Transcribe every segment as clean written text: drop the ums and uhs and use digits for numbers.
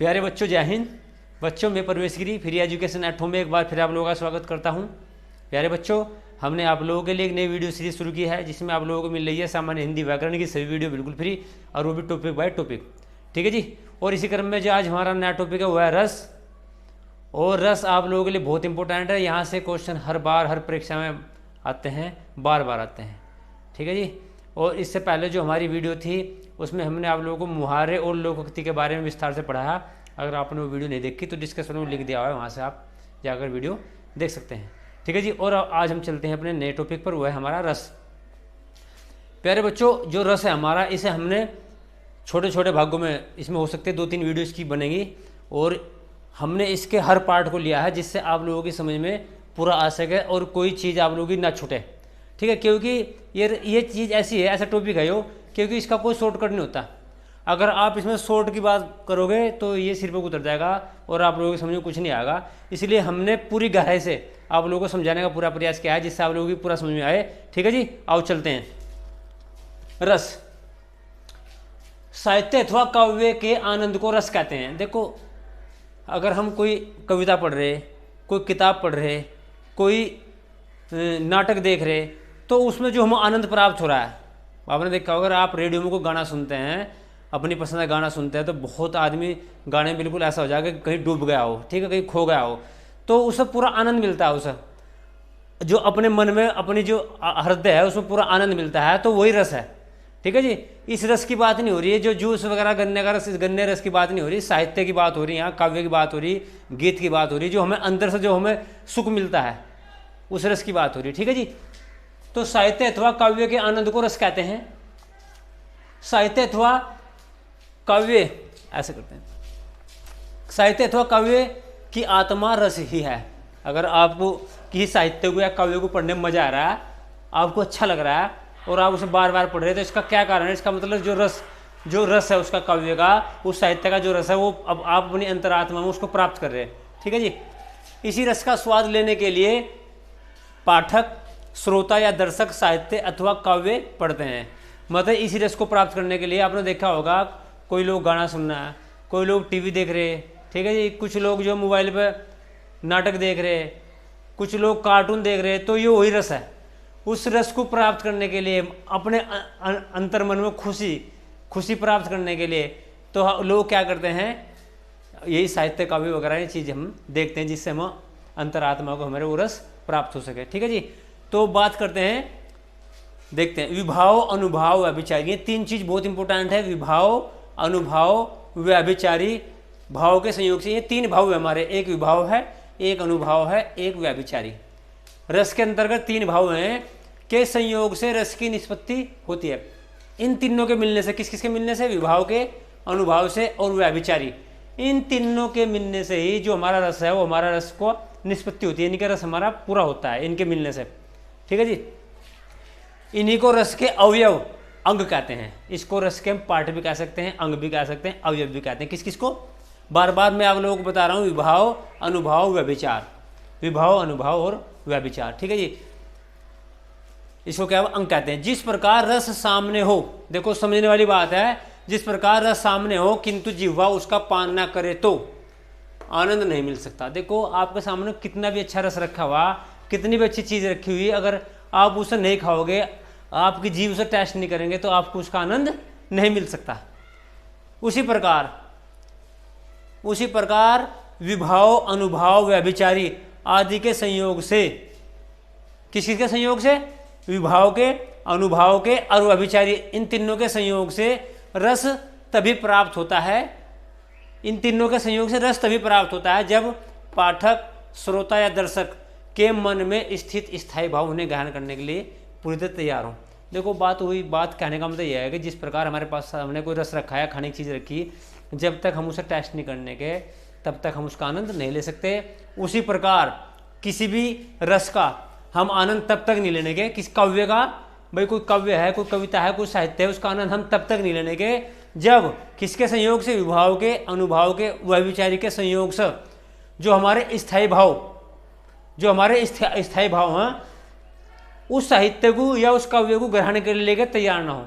प्यारे बच्चों, जय हिंद। बच्चों, मैं परवेश गिरी फ्री एजुकेशन एट होम में एक बार फिर आप लोगों का स्वागत करता हूं। प्यारे बच्चों, हमने आप लोगों के लिए एक नई वीडियो सीरीज शुरू की है जिसमें आप लोगों को मिल रही है सामान्य हिंदी व्याकरण की सभी वीडियो बिल्कुल फ्री, और वो भी टॉपिक बाय टॉपिक। ठीक है जी। और इसी क्रम में जो आज हमारा नया टॉपिक है वो है रस। और रस आप लोगों के लिए बहुत इंपॉर्टेंट है। यहाँ से क्वेश्चन हर बार हर परीक्षा में आते हैं, बार बार आते हैं। ठीक है जी। और इससे पहले जो हमारी वीडियो थी उसमें हमने आप लोगों को मुहावरे और लोकोक्ति के बारे में विस्तार से पढ़ाया। अगर आपने वो वीडियो नहीं देखी तो डिस्क्रिप्शन में लिख दिया हुआ है, वहाँ से आप जाकर वीडियो देख सकते हैं। ठीक है जी। और आज हम चलते हैं अपने नए टॉपिक पर, वो है हमारा रस। प्यारे बच्चों, जो रस है हमारा, इसे हमने छोटे छोटे भागों में, इसमें हो सकते 2-3 वीडियो इसकी बनेगी, और हमने इसके हर पार्ट को लिया है जिससे आप लोगों की समझ में पूरा आ सके और कोई चीज़ आप लोगों की ना छूटे। ठीक है, क्योंकि ये चीज़ ऐसी है, ऐसा टॉपिक है यो, क्योंकि इसका कोई शॉर्टकट नहीं होता। अगर आप इसमें शॉर्ट की बात करोगे तो ये सिर पर उतर जाएगा और आप लोगों की समझ में कुछ नहीं आएगा। इसलिए हमने पूरी गहराई से आप लोगों को समझाने का पूरा प्रयास किया है जिससे आप लोगों की पूरा समझ में आए। ठीक है जी, आओ चलते हैं। रस, साहित्य अथवा काव्य के आनंद को रस कहते हैं। देखो, अगर हम कोई कविता पढ़ रहे, कोई किताब पढ़ रहे, कोई नाटक देख रहे, तो उसमें जो हमें आनंद प्राप्त हो रहा है, आपने देखा होगा, अगर आप रेडियो में कोई गाना सुनते हैं, अपनी पसंद का गाना सुनते हैं, तो बहुत आदमी गाने में बिल्कुल ऐसा हो जाएगा कि कहीं डूब गया हो, ठीक है, कहीं खो गया हो, तो उसे पूरा आनंद मिलता है। उसे जो अपने मन में, अपनी जो हृदय है, उसमें पूरा आनंद मिलता है, तो वही रस है। ठीक है जी। इस रस की बात नहीं हो रही है जो जूस वगैरह गन्ने का रस, गन्ने रस की बात नहीं हो रही, साहित्य की बात हो रही है, यहाँ काव्य की बात हो रही, गीत की बात हो रही, जो हमें अंदर से जो हमें सुख मिलता है, उस रस की बात हो रही है। ठीक है जी। तो साहित्य अथवा काव्य के आनंद को रस कहते हैं। साहित्य अथवा काव्य, ऐसे करते हैं, साहित्य अथवा काव्य की आत्मा रस ही है। अगर आपको किसी साहित्य को या काव्य को पढ़ने में मजा आ रहा है, आपको अच्छा लग रहा है और आप उसे बार बार पढ़ रहे हैं, तो इसका क्या कारण है? इसका मतलब जो रस है उसका, काव्य का, उस साहित्य का जो रस है, वो अब आप अपनी अंतरात्मा में उसको प्राप्त कर रहे हैं। ठीक है जी। इसी रस का स्वाद लेने के लिए पाठक, श्रोता या दर्शक साहित्य अथवा काव्य पढ़ते हैं। मतलब इसी रस को प्राप्त करने के लिए आपने देखा होगा, कोई लोग गाना सुन रहा है, कोई लोग टीवी देख रहे हैं, ठीक है जी, कुछ लोग जो मोबाइल पर नाटक देख रहे हैं, कुछ लोग कार्टून देख रहे हैं, तो ये वही रस है। उस रस को प्राप्त करने के लिए, अपने अंतर्मन में खुशी प्राप्त करने के लिए, तो लोग क्या करते हैं, यही साहित्य काव्य वगैरह ये चीज़ हम देखते हैं जिससे हम अंतरात्मा को हमारे वो रस प्राप्त हो सके। ठीक है जी। तो बात करते हैं, देखते हैं, विभाव, अनुभाव, व्यभिचारी, ये 3 चीज़ बहुत इंपॉर्टेंट है। विभाव, अनुभाव, व्यभिचारी, भाव के संयोग से, ये 3 भाव है हमारे, एक विभाव है, एक अनुभाव है, एक व्यभिचारी। रस के अंतर्गत 3 भाव हैं के संयोग से रस की निष्पत्ति होती है। इन तीनों के मिलने से, किस किस के मिलने से? विभाव के, अनुभाव से और व्यभिचारी, इन तीनों के मिलने से ही जो हमारा रस है वो हमारा रस को निष्पत्ति होती है, इनका रस हमारा पूरा होता है, इनके मिलने से। ठीक है जी। इन्हीं को रस के अवयव, अंग कहते हैं। इसको रस के हम पार्ट भी कह सकते हैं, अंग भी कह सकते हैं, अवयव भी कहते हैं। किस किस को? बार बार मैं आप लोगों को बता रहा हूँ, विभाव, अनुभाव, व्यभिचार, विभाव, अनुभाव और व्यभिचार। ठीक है जी। इसको क्या अंग कहते हैं। जिस प्रकार रस सामने हो, देखो समझने वाली बात है, जिस प्रकार रस सामने हो किंतु जिह्वा उसका पान ना करे तो आनंद नहीं मिल सकता। देखो, आपके सामने कितना भी अच्छा रस रखा हुआ, कितनी भी अच्छी चीज़ रखी हुई, अगर आप उसे नहीं खाओगे, आपकी जीभ उसे टेस्ट नहीं करेंगे, तो आपको उसका आनंद नहीं मिल सकता। उसी प्रकार विभाव, अनुभाव, व्यभिचारी आदि के संयोग से, किस किस के संयोग से? विभाव के, अनुभाव के और व्यभिचारी, इन तीनों के संयोग से रस तभी प्राप्त होता है। इन तीनों के संयोग से रस तभी प्राप्त होता है जब पाठक, श्रोता या दर्शक के मन में स्थित स्थायी भाव उन्हें ग्रहण करने के लिए पूरी तरह तैयार हो। देखो, बात कहने का मतलब यह है कि जिस प्रकार हमारे पास हमने कोई रस रखा है, खाने की चीज़ रखी, जब तक हम उसे टेस्ट नहीं करने के, तब तक हम उसका आनंद नहीं ले सकते। उसी प्रकार किसी भी रस का हम आनंद तब तक नहीं लेने के, किस काव्य का, भाई कोई काव्य है, कोई कविता है, कोई साहित्य है, उसका आनंद हम तब तक नहीं लेने के जब किसके संयोग से? विभाव के, अनुभाव के, व्यभिचारी के संयोग से जो हमारे स्थायी भाव हैं, उस साहित्य को या उस काव्य को ग्रहण कर लेकर तैयार ना हो।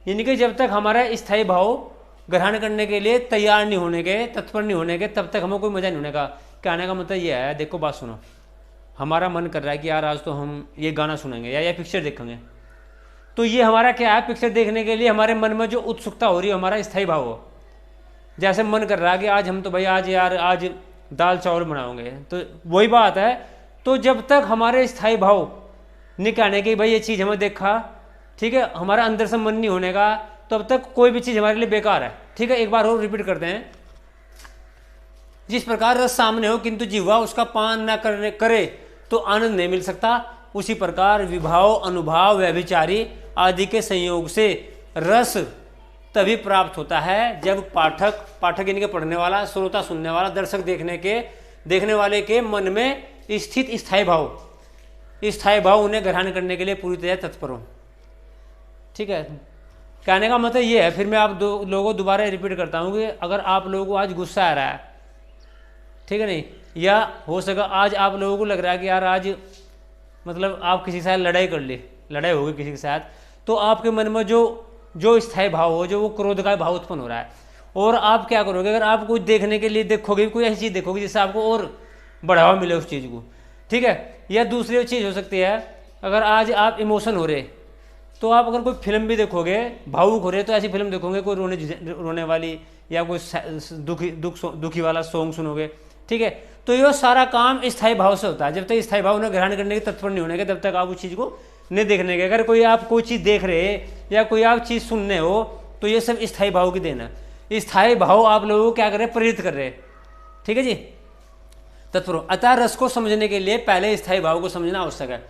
यानी कि जब तक हमारा स्थायी भाव ग्रहण करने के लिए तैयार नहीं होने के, तत्पर नहीं होने के, तब तक हमें कोई मजा नहीं होने का। कहने का मतलब ये है, देखो बात सुनो, हमारा मन कर रहा है कि यार आज तो हम ये गाना सुनेंगे या ये पिक्चर देखेंगे, तो ये हमारा क्या है, पिक्चर देखने के लिए हमारे मन में जो उत्सुकता हो रही है, हमारा स्थायी भाव हो। जैसे मन कर रहा है कि आज हम तो भाई आज दाल चावल बनाओगे, तो वही बात है। तो जब तक हमारे स्थायी भाव निकालने की भाई ये चीज़ हमें देखा, ठीक है, हमारा अंदर से मन नहीं होने का, तब तक कोई भी चीज़ हमारे लिए बेकार है। ठीक है, एक बार और रिपीट करते हैं। जिस प्रकार रस सामने हो किंतु जिह्वा उसका पान न करे तो आनंद नहीं मिल सकता, उसी प्रकार विभाव, अनुभाव, व्यभिचारी आदि के संयोग से रस तभी प्राप्त होता है जब पाठक यानी कि पढ़ने वाला, श्रोता सुनने वाला, दर्शक देखने वाले के मन में स्थित स्थायी भाव उन्हें ग्रहण करने के लिए पूरी तरह तत्पर हो। ठीक है, कहने का मतलब ये है, फिर मैं आप लोगों को दोबारा रिपीट करता हूँ कि अगर आप लोगों को आज गुस्सा आ रहा है, ठीक है नहीं, या हो सका आज आप लोगों को लग रहा है कि यार आज मतलब आप किसी के साथ लड़ाई होगी किसी के साथ, तो आपके मन में जो स्थायी भाव हो, जो वो क्रोध का भाव उत्पन्न हो रहा है, और आप क्या करोगे, अगर आप कुछ देखने के लिए देखोगे, कोई ऐसी चीज़ देखोगे जिससे आपको और बढ़ावा मिले उस चीज़ को। ठीक है, या दूसरी चीज़ हो सकती है, अगर आज आप इमोशन हो रहे, तो आप अगर कोई फिल्म भी देखोगे, भावुक हो रहे, तो ऐसी फिल्म देखोगे कोई रोने वाली या कोई दुखी वाला सॉन्ग सुनोगे। ठीक है, तो ये सारा काम स्थायी भाव से होता है। जब तक स्थायी भाव उन्हें ग्रहण करने के तत्पर नहीं होने के, तब तक आप उस चीज़ को नहीं देखने के। अगर कोई आप कोई चीज़ देख रहे या कोई आप चीज़ सुनने हो, तो ये सब स्थायी भाव की देन है। स्थायी भाव आप लोगों को क्या कर रहे, प्रेरित कर रहे। ठीक है जी, तत्पर। अतः रस को समझने के लिए पहले स्थायी भाव को समझना आवश्यक है।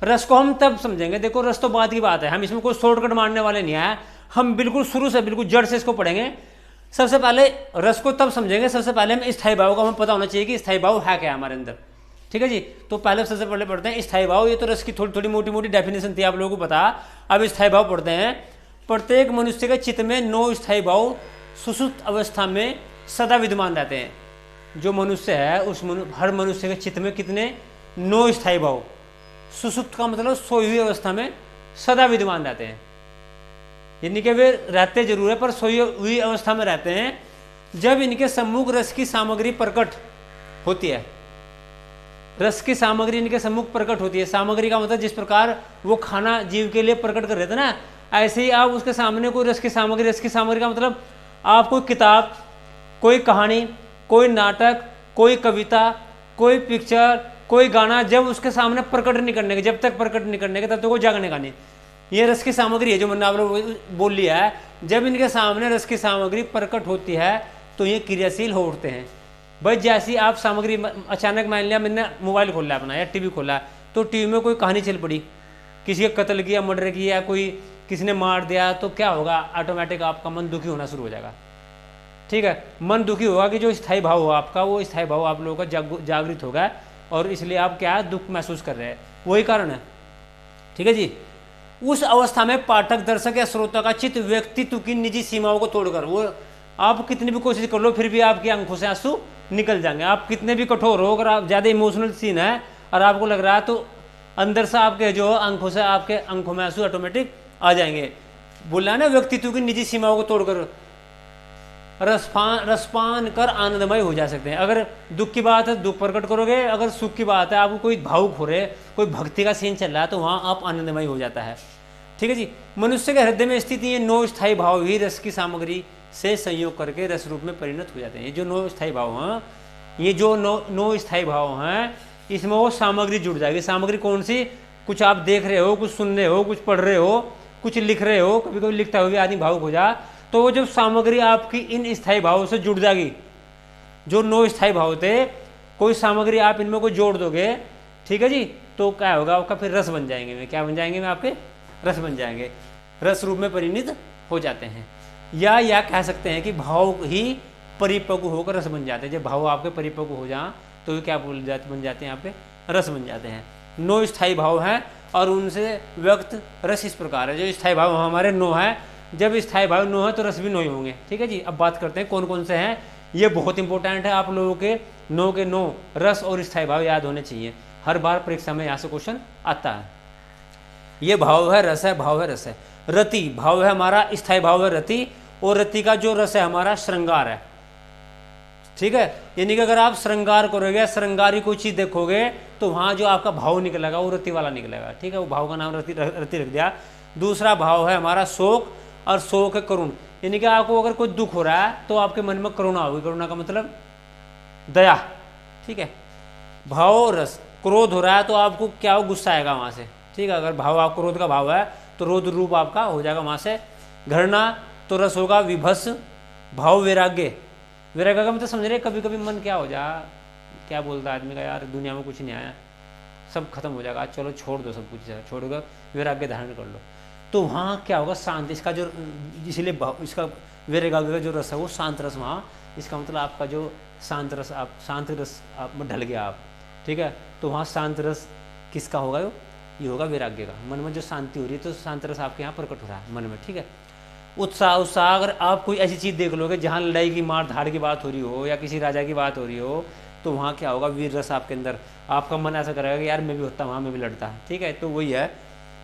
रस को हम तब समझेंगे, देखो रस तो बात की बात है, हम इसमें कोई शॉर्टकट मारने वाले नहीं है, हम बिल्कुल शुरू से बिल्कुल जड़ से इसको पढ़ेंगे। सबसे पहले रस को तब समझेंगे, सबसे पहले हम स्थायी भाव को हमें पता होना चाहिए कि स्थायी भाव है क्या हमारे अंदर। ठीक है जी, तो पहले सबसे पहले पढ़ते हैं स्थायी भाव। ये तो रस की थोड़ी मोटी डेफिनेशन थी, आप लोगों को पता। अब स्थायी भाव पढ़ते हैं। प्रत्येक मनुष्य के चित्त में 9 स्थायी भाव सुषुप्त अवस्था में सदा विद्यमान रहते हैं। जो मनुष्य है हर मनुष्य के चित्त में कितने, 9 स्थायी भाव। सुषुप्त का मतलब सोई हुई अवस्था में सदा विद्यमान रहते हैं, यानी कि वे रहते जरूर है पर सोई हुई अवस्था में रहते हैं। जब इनके सम्मुख रस की सामग्री प्रकट होती है, रस की सामग्री इनके सम्मुख प्रकट होती है। सामग्री का मतलब जिस प्रकार वो खाना जीव के लिए प्रकट कर रहे थे ना, ऐसे ही आप उसके सामने कोई रस की सामग्री का मतलब आप कोई किताब, कोई कहानी, कोई नाटक, कोई कविता, कोई पिक्चर, कोई गाना, जब उसके सामने प्रकट नहीं करने के, जब तक प्रकट नहीं करने के तब तक वो जागने का नहीं। ये रस की सामग्री है जो मैंने आप लोग बोल लिया है। जब इनके सामने रस की सामग्री प्रकट होती है तो ये क्रियाशील हो उठते हैं। भाई जैसी आप सामग्री, अचानक मान लिया मैंने मोबाइल खोला अपना या टीवी खोला, तो टीवी में कोई कहानी चल पड़ी, किसी का कत्ल किया, मर्डर किया, कोई किसी ने मार दिया, तो क्या होगा, ऑटोमेटिक आपका मन दुखी होना शुरू हो जाएगा। ठीक है, मन दुखी होगा कि जो स्थायी भाव होगा आपका, वो स्थायी भाव आप लोगों का जागृत होगा, और इसलिए आप क्या दुख महसूस कर रहे हैं, वही कारण है। ठीक है जी, उस अवस्था में पाठक, दर्शक या श्रोता का चित्त व्यक्तित्व की निजी सीमाओं को तोड़कर, वो आप कितनी भी कोशिश कर लो फिर भी आपकी आंखों से आंसू निकल जाएंगे। आप कितने भी कठोर हो, अगर आप ज़्यादा इमोशनल सीन है और आपको लग रहा है, तो अंदर से आपके जो आंखों से आपके आंखों में आंसू ऑटोमेटिक आ जाएंगे। बोला है ना, व्यक्तित्व की निजी सीमाओं को तोड़कर रसपान कर आनंदमय हो जा सकते हैं। अगर दुख की बात है दुख प्रकट करोगे, अगर सुख की बात है, आपको कोई भावुक हो रहे, कोई भक्ति का सीन चल रहा है, तो वहाँ आप आनंदमय हो जाता है। ठीक है जी, मनुष्य के हृदय में स्थित ये 9 स्थायी भाव ही रस की सामग्री से संयोग करके रस रूप में परिणत हो जाते हैं। ये जो 9 स्थायी भाव हैं, ये जो 9 स्थायी भाव हैं, इसमें वो सामग्री जुड़ जाएगी। सामग्री कौन सी, कुछ आप देख रहे हो, कुछ सुन रहे हो, कुछ पढ़ रहे हो, कुछ लिख रहे हो, कभी कभी लिखता हुआ आदमी भावुक हो जा, तो वो जब सामग्री आपकी इन स्थायी भावों से जुड़ जाएगी, जो 9 स्थायी भाव थे, कोई सामग्री आप इनमें कोई जोड़ दोगे, ठीक है जी, तो क्या होगा, आपका फिर रस बन जाएंगे। क्या बन जाएंगे में आपके, रस बन जाएंगे, रस रूप में परिणित हो जाते हैं। या कह सकते हैं कि भाव ही परिपक्व होकर रस बन जाते हैं। जब भाव आपके परिपक्व हो जाए तो क्या बन जाते हैं, आपके रस बन जाते हैं। 9 स्थायी भाव हैं और उनसे व्यक्त रस इस प्रकार है। जो स्थायी भाव हमारे 9 है, जब स्थायी भाव 9 है तो रस भी 9 ही होंगे। ठीक है जी, अब बात करते हैं कौन कौन से हैं। ये बहुत इंपॉर्टेंट है, आप लोगों के 9 के 9 रस और स्थायी भाव याद होने चाहिए। हर बार परीक्षा में यहाँ से क्वेश्चन आता है। ये भाव है, रस है, भाव है, रस है। रति भाव है हमारा, स्थायी भाव है रति, और रति का जो रस है हमारा श्रृंगार है, ठीक है। यानी कि अगर आप श्रृंगार करोगे, श्रृंगारी कोई चीज देखोगे तो वहां जो आपका भाव निकलेगा वो रति वाला निकलेगा, ठीक है। वो भाव का नाम रति रख दिया। दूसरा भाव है हमारा शोक, और शोक है करुण। यानी कि आपको अगर कोई दुख हो रहा है तो आपके मन में करुणा होगी, करुणा का मतलब दया, ठीक है। भाव रस, क्रोध हो रहा है तो आपको क्या हो, गुस्सा आएगा वहां से, ठीक है। अगर भाव आप क्रोध का भाव है तो रोध रूप आपका हो जाएगा वहां से। घृणा तो रस होगा विभस। भाव वैराग्य, वैराग्य का मतलब समझ रहे, कभी कभी मन क्या हो जा, क्या बोलता है आदमी का, यार दुनिया में कुछ नहीं आया, सब खत्म हो जाएगा, चलो छोड़ दो सब कुछ, छोड़कर वैराग्य धारण कर लो। तो वहाँ क्या होगा, शांति, इसका जो, इसीलिए इसका वैराग्य का जो रस है वो शांत रस, वहाँ इसका मतलब आपका जो शांत रस, आप शांत रस आप में ढल गया आप, ठीक है। तो वहाँ शांत रस किसका होगा, ये होगा वैराग्य का। मन में जो शांति हो रही है तो शांत रस आपके यहाँ प्रकट हो रहा है मन में, ठीक है। उत्साह, उत्साह, अगर आप कोई ऐसी चीज़ देख लोगे जहाँ लड़ाई की मार धाड़ की बात हो रही हो या किसी राजा की बात हो रही हो, तो वहाँ क्या होगा, वीर रस आपके अंदर, आपका मन ऐसा करेगा कि यार मैं भी होता वहाँ, मैं भी लड़ता, ठीक है। तो वही है।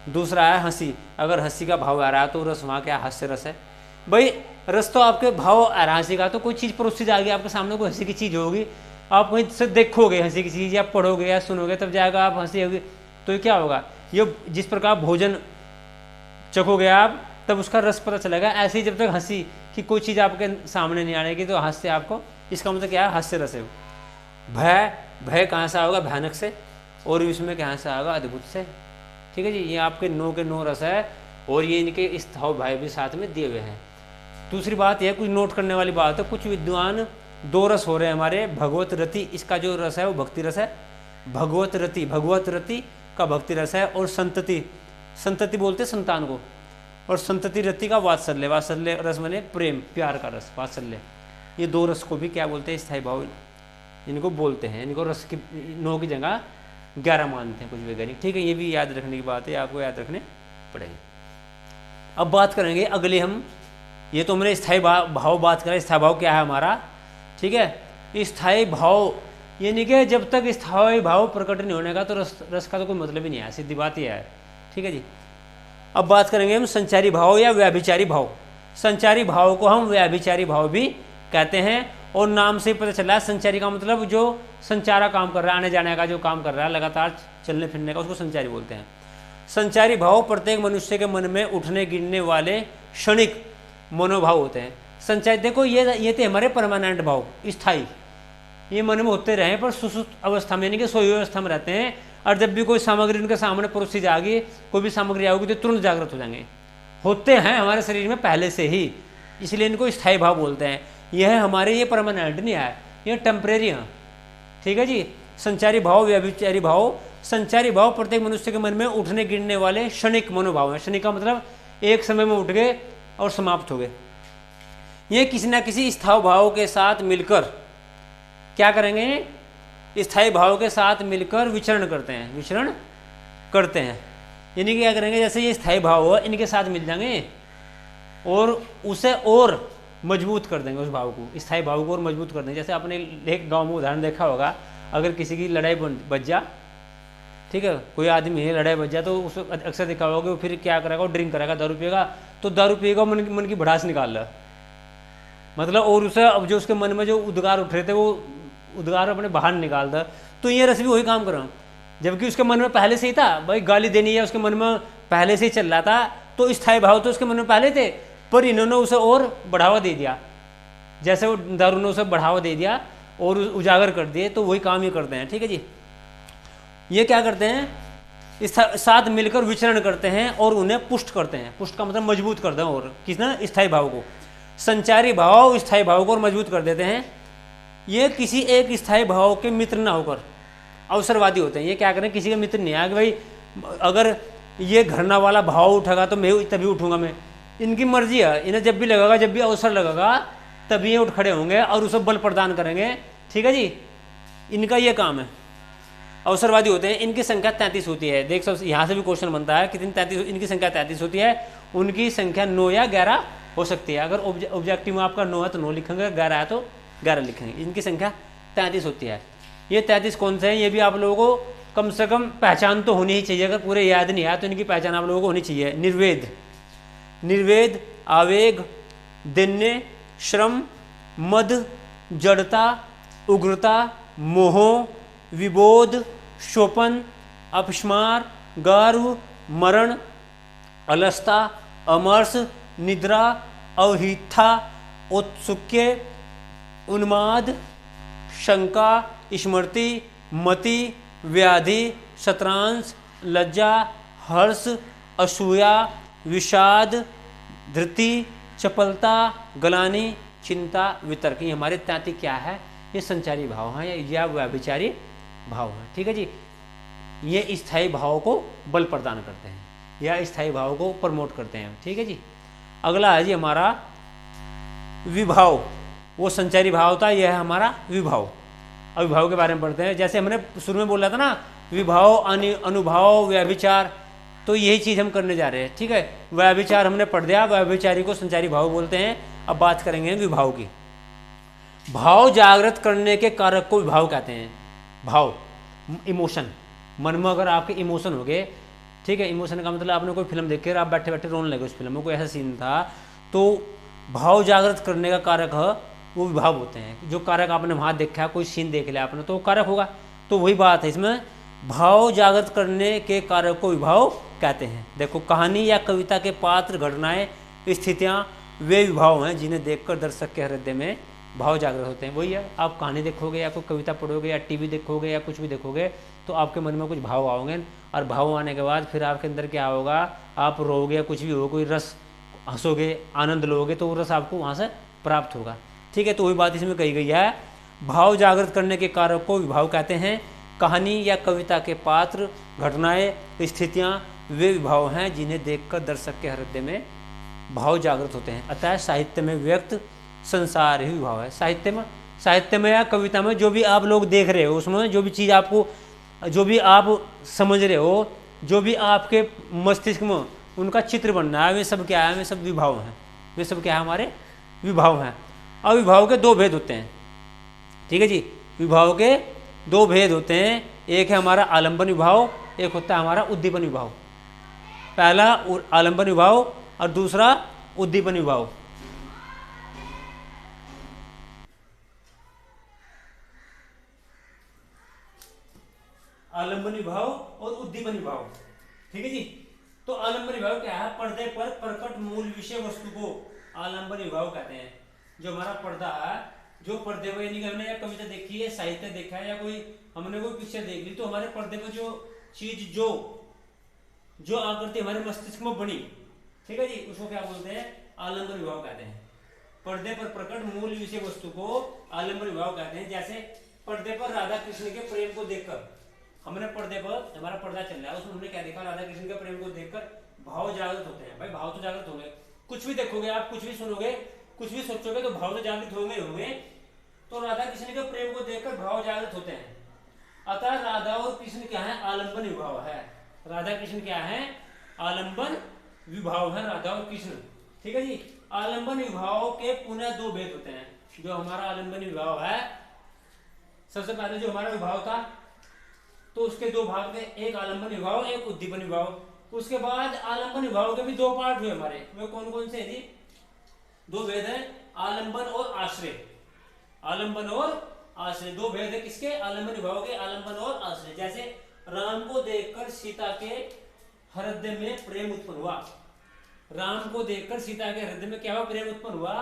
दूसरा है हंसी, अगर हंसी का भाव आ रहा है तो रस वहाँ क्या, हास्य रस है। भाई रस तो आपके भाव आ रहा है हंसी का, तो कोई चीज़ परोसी जाएगी आपके सामने, कोई हंसी की चीज़ होगी, आप वहीं से देखोगे हंसी की चीज़, या पढ़ोगे या सुनोगे, तब जाएगा आप हंसी होगी। तो क्या होगा, ये जिस प्रकार भोजन चखोगे आप तब उसका रस पता चलेगा, ऐसे ही जब तक हंसी कि कोई चीज़ आपके सामने नहीं आने की तो हास्य आपको, इसका मतलब क्या है, हास्य रस है। भय, भय कहाँ से आएगा, भयानक से, और इसमें कहाँ से आएगा, अद्भुत से, ठीक है जी। ये आपके 9 के 9 रस है, और ये इनके स्थाव भाई भी साथ में दिए हुए हैं। दूसरी बात यह कुछ नोट करने वाली बात है, कुछ विद्वान 2 रस हो रहे हैं हमारे, भगवत रति, इसका जो रस है वो भक्ति रस है, भगवत रति का भक्ति रस है, और संतति, संतति बोलते संतान को, और संतति रति का वात्सल्य, वात्सल्य रस माने प्रेम, प्यार का रस, वात्सल्य। ये 2 रस को भी क्या बोलते हैं, स्थायी भाव इनको बोलते हैं। इनको रस की 9 की जगह 11 मानते हैं कुछ वैज्ञानिक, ठीक है। ये भी याद रखने की बात है, आपको याद रखने पड़ेगी। अब बात करेंगे अगले हम, ये तो हमने स्थायी भाव बात करें, स्थायी भाव क्या है हमारा, ठीक है। स्थायी भाव यानी कि जब तक स्थायी भाव प्रकट नहीं होने का तो रस का तो कोई मतलब ही नहीं है, सीधी बात यह है, ठीक है जी। अब बात करेंगे हम संचारी भाव या व्याभिचारी भाव। संचारी भाव को हम व्याभिचारी भाव भी कहते हैं, और नाम से ही पता चला है, संचारी का मतलब जो संचारा काम कर रहा है, आने जाने का जो काम कर रहा है, लगातार चलने फिरने का, उसको संचारी बोलते हैं। संचारी भाव प्रत्येक मनुष्य के मन में उठने गिरने वाले क्षणिक मनोभाव होते हैं। संचारी, देखो ये थे हमारे परमानेंट भाव, स्थायी, ये मन में होते रहे पर सुसुप्त अवस्था में, यानी कि सोई अवस्था में रहते हैं, और जब भी कोई सामग्री उनके सामने परोसी जाएगी, कोई भी सामग्री आएगी तो तुरंत जागृत हो जाएंगे, होते हैं हमारे शरीर में पहले से ही, इसलिए इनको स्थायी भाव बोलते हैं। यह हमारे, ये परमानेंट नहीं है, ये टेम्परेरी है, ठीक है जी। संचारी भाव, व्याभिचारी भाव। संचारी भाव प्रत्येक मनुष्य के मन में उठने गिरने वाले क्षणिक मनोभाव है। क्षणिक का मतलब एक समय में उठ गए और समाप्त हो गए। ये किसी ना किसी स्थायी भाव के साथ मिलकर क्या करेंगे, स्थायी भाव के साथ मिलकर विचरण करते हैं, विचरण करते हैं। यानी कि क्या करेंगे, जैसे ये स्थायी भाव हो इनके साथ मिल जाएंगे और उसे और मजबूत कर देंगे, उस भाव को, स्थायी भाव को और मजबूत कर देंगे। जैसे आपने एक गांव में उदाहरण देखा होगा, अगर किसी की लड़ाई बच जा, ठीक है, कोई आदमी है लड़ाई बच जा, तो उसको अक्सर देखा होगा वो फिर क्या करेगा, वो ड्रिंक करेगा, दारू पिएगा, तो दारू पिएगा मन की भड़ास निकाल रहा, मतलब, और उसे अब जो उसके मन में जो उद्गार उठ रहे थे वो उद्गार अपने बाहर निकाल दे। तो ये रस भी वही काम कर रहा हूँ, जबकि उसके मन में पहले से ही था, भाई गाली देनी है, उसके मन में पहले से ही चल रहा था, तो स्थायी भाव तो उसके मन में पहले थे, पर इन्होंने उसे और बढ़ावा दे दिया, जैसे वो दारू ने उसे बढ़ावा दे दिया और उजागर कर दिए, तो वही काम ये करते हैं, ठीक है जी। ये क्या करते हैं, इस साथ मिलकर विचरण करते हैं और उन्हें पुष्ट करते हैं। पुष्ट का मतलब मजबूत करते हैं, और किसने, स्थायी भाव को। संचारी भाव स्थायी भाव को और मजबूत कर देते हैं। ये किसी एक स्थायी भाव के मित्र ना होकर अवसरवादी होते हैं। ये क्या करें, किसी के मित्र नहीं है कि भाई अगर ये घरना वाला भाव उठेगा तो मैं तभी उठूंगा, मैं, इनकी मर्जी है, इन्हें जब भी लगेगा, जब भी अवसर लगेगा तभी ये उठ खड़े होंगे और उसे बल प्रदान करेंगे, ठीक है जी। इनका ये काम है, अवसरवादी होते हैं। इनकी संख्या 33 होती है। देख सब यहाँ से भी क्वेश्चन बनता है, कितनी 33, इनकी संख्या 33 होती है। उनकी संख्या 9 या 11 हो सकती है। अगर ऑब्जेक्टिव में आपका 9 है तो 9 लिखेंगे, 11 है तो 11 लिखेंगे। इनकी संख्या 33 होती है। ये 33 कौन से हैं, ये भी आप लोगों को कम से कम पहचान तो होनी ही चाहिए। अगर पूरे याद नहीं आया तो इनकी पहचान आप लोगों को होनी चाहिए। निर्वेद, निर्वेद, आवेग, दिन्य, श्रम, मद, जड़ता, उग्रता, मोह, विबोध, शोपन, अपस्मार, गर्व, मरण, अलसता, अमर्ष, निद्रा, अवहिथा, औत्सुक्य, उन्माद, शंका, स्मृति, मति, व्याधि, शतरांश, लज्जा, हर्ष, असूया, विषाद, धृति, चपलता, गलानी, चिंता, वितर्क। ये हमारे 33 क्या है, ये संचारी भाव हैं या व्याभिचारी भाव हैं। ठीक है जी, ये स्थायी भाव को बल प्रदान करते हैं या स्थायी भाव को प्रमोट करते हैं। ठीक है जी, अगला है जी हमारा विभाव। वो संचारी भाव था, यह है हमारा विभाव। अब विभाव के बारे में पढ़ते हैं। जैसे हमने शुरू में बोला था ना, विभाव, अनुभाव, व्यभिचार, तो यही चीज़ हम करने जा रहे हैं। ठीक है, व्यभिचार हमने पढ़ दिया, व्यभिचारी को संचारी भाव बोलते हैं। अब बात करेंगे विभाव की। भाव जागृत करने के कारक को विभाव कहते हैं। भाव, इमोशन, मन में अगर आपके इमोशन हो गए, ठीक है, इमोशन का मतलब आपने कोई फिल्म देख कर आप बैठे बैठे रोने लगे, उस फिल्म में कोई ऐसा सीन था, तो भाव जागृत करने का कारक है वो विभाव होते हैं। जो कारक आपने वहाँ देखा, कोई सीन देख लिया आपने, तो वो कारक होगा। तो वही बात है इसमें, भाव जागृत करने के कारक को विभाव कहते हैं। देखो, कहानी या कविता के पात्र, घटनाएं, स्थितियाँ वे विभाव हैं जिन्हें देखकर दर्शक के हृदय में भाव जागृत होते हैं। वही है, आप कहानी देखोगे या कोई कविता पढ़ोगे या टीवी देखोगे या कुछ भी देखोगे, तो आपके मन में कुछ भाव आओगे, और भाव आने के बाद फिर आपके अंदर क्या होगा, आप रोगे या कुछ भी हो, कोई रस, हंसोगे, आनंद लोगे, तो वो रस आपको वहाँ से प्राप्त होगा। ठीक है, तो वही बात इसमें कही गई है, भाव जागृत करने के कारक को विभाव कहते हैं। कहानी या कविता के पात्र, घटनाएं, स्थितियाँ वे विभाव हैं जिन्हें देखकर दर्शक के हृदय में भाव जागृत होते हैं। अतः साहित्य में व्यक्त संसार ही विभाव है। साहित्य में या कविता में जो भी आप लोग देख रहे हो, उसमें जो भी चीज़ आपको, जो भी आप समझ रहे हो, जो भी आपके मस्तिष्क में उनका चित्र बनना है, वे सब क्या है, वे सब विभाव हैं। वे सब क्या है, हमारे विभाव हैं। अब विभाव के दो भेद होते हैं। ठीक है जी, विभाव के दो भेद होते हैं। एक है हमारा आलंबन विभाव, एक होता है हमारा उद्दीपन विभाव। पहला आलंबन विभाव और दूसरा उद्दीपन विभाव। आलंबन विभाव और उद्दीपन विभाव। ठीक है जी, तो आलंबन विभाव क्या है, पर्दे पर प्रकट मूल विषय वस्तु को आलंबन विभाव कहते हैं। जो हमारा पर्दा है, जो पर्दे पर, यानी कि हमने या कविता देखी है, साहित्य देखा है, या कोई हमने कोई पिक्चर देख ली, तो हमारे पर्दे पर जो चीज, जो आकृति हमारे मस्तिष्क में बनी, ठीक है जी, उसको क्या बोलते हैं, आलंबन विभाव कहते हैं। पर्दे पर प्रकट मूल विषय वस्तु को आलंबन विभाव कहते हैं। जैसे पर्दे पर राधा कृष्ण के प्रेम को देखकर, हमने पर्दे पर, हमारा पर्दा चल रहा है, उसमें हमने क्या देखा, राधा कृष्ण के प्रेम को देखकर भाव जागृत होते हैं। भाई भाव तो जागृत होंगे, कुछ भी देखोगे आप, कुछ भी सुनोगे, कुछ भी सोचोगे, तो भाव तो जागृत होंगे। तो राधा कृष्ण के प्रेम को देखकर भाव जागृत होते हैं। अतः राधा और कृष्ण क्या है, आलंबन विभाव है। राधा कृष्ण क्या है, आलंबन विभाव है, राधा और कृष्ण। ठीक है जी, आलंबन विभाव के पुनः दो भेद होते हैं। जो हमारा आलंबन विभाव है, सबसे पहले जो हमारा विभाव था, तो उसके दो भाग थे, एक आलंबन विभाव, एक उद्दीपन विभाव। उसके बाद आलंबन विभाव के भी दो पार्ट हुए हमारे। वे कौन कौन से हैं जी, दो भेद हैं, आलंबन और आश्रय। आलंबन और आश्रय, दो भेद है किसके, आलंबन विभाव के, आलंबन और आश्रय। जैसे राम को देखकर सीता के हृदय में प्रेम उत्पन्न हुआ। राम को देखकर सीता के हृदय में क्या हुआ, प्रेम उत्पन्न हुआ।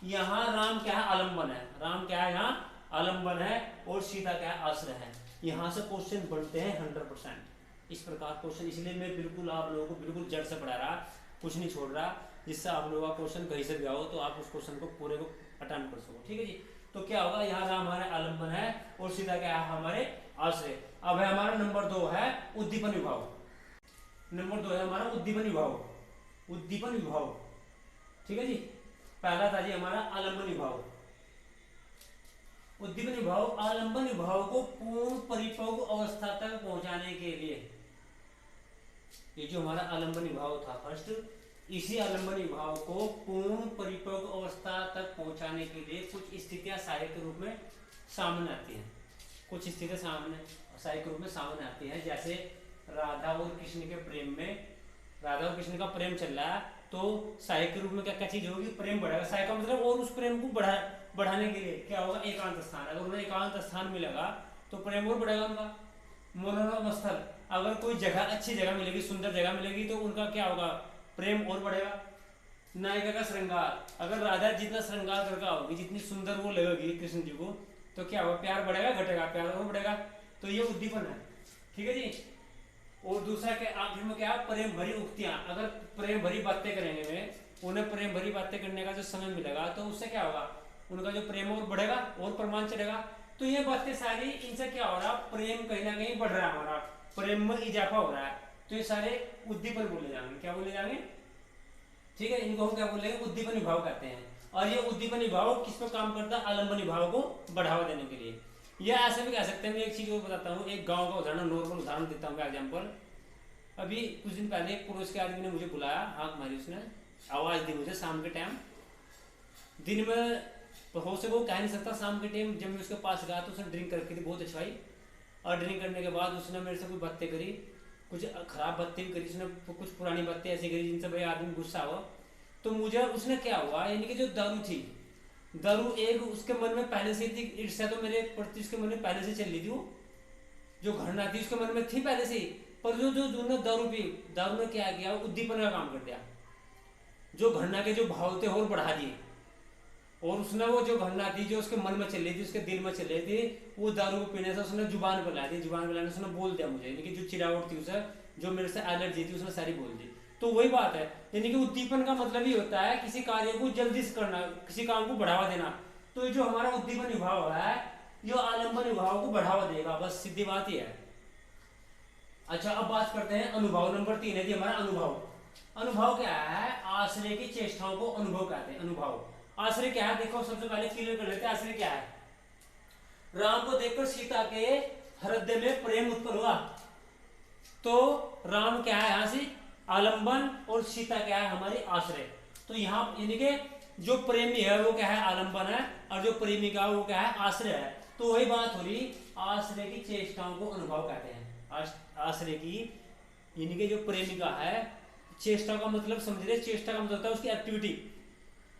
यहाँ राम क्या है, आलंबन है। राम क्या है, यहाँ आलंबन है, और सीता क्या है, आश्रय है। यहाँ से क्वेश्चन बनते हैं 100%। इस प्रकार क्वेश्चन, इसलिए मैं बिल्कुल आप लोगों को बिल्कुल जड़ से पढ़ा रहा, कुछ नहीं छोड़ रहा, जिससे आप लोगों का क्वेश्चन कहीं से भी आओ तो आप उस क्वेश्चन को पूरे को अटेम्प्ट कर सको। ठीक है जी, तो क्या होगा, यहाँ राम हमारे आलंबन है और सीता क्या है, हमारे आश्रय। अब है हमारा नंबर 2 है उद्दीपन विभाव। नंबर 2 है हमारा उद्दीपन विभाव। उद्दीपन विभाव, ठीक है जी, पहला था जी हमारा आलंबन विभाव। उद्दीपन विभाव, आलंबन विभाव को पूर्ण परिपक्व अवस्था तक पहुंचाने के लिए, ये जो हमारा आलंबन विभाव था फर्स्ट, इसी आलंबन विभाव को पूर्ण परिपक्व अवस्था तक पहुंचाने के लिए कुछ स्थितियां सहायक रूप में सामने आती हैं। कुछ स्थितियां सहायक रूप में सामने आती हैं। जैसे राधा और कृष्ण के प्रेम में, राधा और कृष्ण का प्रेम चल रहा है, तो साय के रूप में क्या क्या चीज होगी, प्रेम बढ़ेगा। साय का मतलब और उस प्रेम को बढ़ाने के लिए क्या होगा, एकांत स्थान। अगर उन्हें एकांत स्थान मिलेगा तो प्रेम और बढ़ेगा उनका। मनोरम स्थल, अगर कोई जगह अच्छी जगह मिलेगी, सुंदर जगह मिलेगी तो उनका क्या होगा, प्रेम और बढ़ेगा। नायिका का श्रृंगार, अगर राधा जितना श्रृंगार करके होगी, जितनी सुंदर वो लगेगी कृष्ण जी को, तो क्या होगा, प्यार बढ़ेगा घटेगा, प्यार और बढ़ेगा। तो ये उद्दीपन है, ठीक है जी। और दूसरा क्या आखिर में क्या, प्रेम भरी उक्तियां। अगर प्रेम भरी बातें करेंगे वे, उन्हें प्रेम भरी बातें करने का जो समय मिलेगा तो उससे क्या होगा, उनका जो प्रेम और बढ़ेगा और प्रमाण चढ़ेगा। तो ये बातें सारी, इनसे क्या हो रहा, प्रेम कहीं ना कहीं बढ़ रहा है, हमारा प्रेम में इजाफा हो रहा है। तो ये सारे उद्दीपन बोले जाएंगे। क्या बोले जाएंगे, ठीक है, इनको हम क्या बोलेंगे, उद्दीपन विभाव कहते हैं। और ये उद्दीपन विभाव किस पर काम करता है, आलंबन विभाव को बढ़ावा देने के लिए। या ऐसे भी कह सकते हैं, मैं एक चीज और बताता हूँ, एक गांव का उदाहरण, नॉर्मल उदाहरण देता हूँ एग्जाम्पल। अभी कुछ दिन पहले एक पड़ोस के आदमी ने मुझे बुलाया, हाँक मारी, उसने आवाज दी मुझे शाम के टाइम। दिन में तो हो सके वो कह नहीं सकता, शाम के टाइम जब मैं उसके पास गया तो उसने ड्रिंक करके थी बहुत अच्छाई। और ड्रिंक करने के बाद उसने मेरे से कुछ बातें करी, कुछ खराब बातें भी करी उसने, कुछ पुरानी बातें ऐसी करी जिनसे भाई आदमी गुस्सा हुआ। तो मुझे उसने क्या हुआ, यानी कि जो दारू थी, दारू एक उसके मन में पहले से थी, ईर्ष्या तो मेरे प्रति उसके मन में पहले से चल रही थी, वो जो घृणा थी उसके मन में थी पहले से ही। पर जो जो दारू पी, दारू ने क्या किया, उद्दीपन का काम कर दिया, जो घृणा के जो भाव थे और बढ़ा दिए। और उसने वो जो घृणा थी जो उसके मन में चल रही थी, उसके दिल में चल रही थी, वो दारू को पीने से उसने जुबान पर ला दी। जुबान पर लाने से उसने बोल दिया मुझे, यानी कि जो चिड़ावट थी उसे, जो मेरे से एलर्जी थी, उसने सारी बोल दी। तो वही बात है, यानी कि उद्दीपन का मतलब ही होता है किसी कार्य को जल्दी से करना, किसी काम को बढ़ावा देना। तो जो हमारा उद्दीपन विभाव है, ये आलंबन विभाव को बढ़ावा देगा, बस सीधी बात ही है। अच्छा, अब बात करते हैं अनुभव। नंबर 3 है जी हमारा अनुभव। अनुभव क्या है, आश्रय की चेष्टाओं को अनुभव कहते हैं। अनुभव, आश्रय क्या है, देखो सबसे पहले क्लियर कर लेते हैं आश्रय क्या है। राम को देखकर सीता के हृदय में प्रेम उत्पन्न हुआ, तो राम क्या है यहां से आलंबन, और सीता क्या है हमारी आश्रय। तो यहाँ यानी कि जो प्रेमी है वो क्या है, आलंबन है, और जो प्रेमिका वो क्या है, आश्रय है। तो वही बात हो रही, आश्रय की चेष्टाओं को अनुभव कहते हैं। आश्रय की यानी कि जो प्रेमिका है, चेष्टा का मतलब समझ रहे, चेष्टा का मतलब होता है उसकी एक्टिविटी,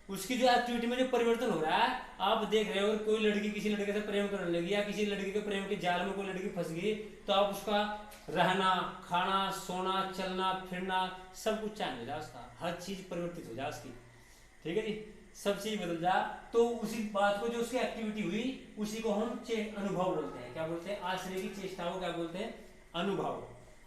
उसकी जो एक्टिविटी में जो परिवर्तन हो रहा है। आप देख रहे हो कोई लड़की किसी लड़के से प्रेम करने लगी, या किसी लड़की के प्रेम के जाल में कोई लड़की फंस गई, तो आप उसका रहना, खाना, सोना, चलना फिरना सब कुछ चेंज हो जाए, उसका हर चीज परिवर्तित हो जाए उसकी, ठीक है जी, सब चीज बदल जाए। तो उसी बात को जो उसकी एक्टिविटी हुई, उसी को हम अनुभव बोलते हैं। क्या बोलते हैं, आश्रय की चेष्टा को क्या बोलते हैं, अनुभव।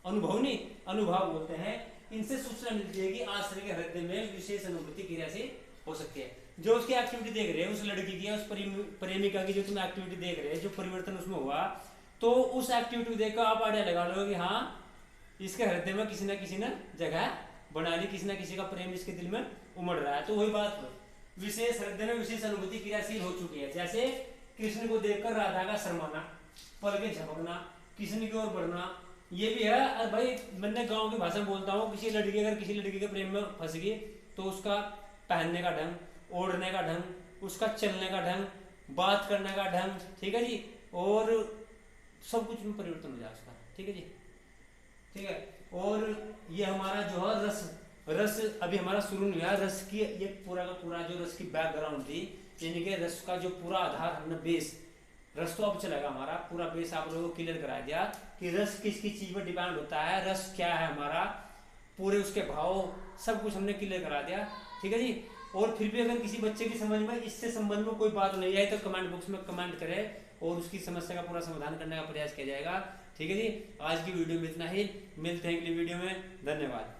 अनुभव नहीं, अनुभव बोलते हैं। इनसे सूचना मिलती है कि आश्रय के हृदय में विशेष अनुभूति क्रिया से हो सकती है। जो उसकी एक्टिविटी देख रहे हैं, उस लड़की की, उस प्रेमिका की जो तुम एक्टिविटी देख रहे हैं, जो परिवर्तन उसमें हुआ, तो उस एक्टिविटी देखकर आप आइडिया लगा लो कि हाँ, इसके हृदय में किसी न किसी ने जगह बना ली, किसी न किसी का प्रेम इसके दिल में उमड़ रहा है। तो वही बात, विशेष हृदय में विशेष अनुभूति क्रियाशील हो चुकी है। जैसे कृष्ण को देखकर राधा का शर्माना, पल के झपकना, कृष्ण की ओर बढ़ना, ये भी है। और भाई मैंने गांव की भाषा में बोलता हूँ, किसी लड़की अगर किसी लड़की के प्रेम में फंस गई, तो उसका पहनने का ढंग, ओढ़ने का ढंग, उसका चलने का ढंग, बात करने का ढंग, ठीक है जी, और सब कुछ में परिवर्तन हो जाए उसका, ठीक है जी, ठीक है। और ये हमारा जो है रस अभी हमारा शुरू नहीं हुआ। रस की ये पूरा का पूरा जो रस की बैकग्राउंड थी, यानी कि रस का जो पूरा आधार हमने बेस, रस तो अब चलेगा हमारा पूरा बेस आप लोगों को क्लियर करा दिया कि रस किसकी चीज पर डिपेंड होता है, रस क्या है हमारा, पूरे उसके भाव सब कुछ हमने क्लियर करा दिया, ठीक है जी। और फिर भी अगर किसी बच्चे की समझ में इससे संबंध में कोई बात नहीं आई तो कमेंट बॉक्स में कमेंट करें और उसकी समस्या का पूरा समाधान करने का प्रयास किया जाएगा, ठीक है जी। आज की वीडियो में इतना ही, मिलते हैं अगली वीडियो में, धन्यवाद।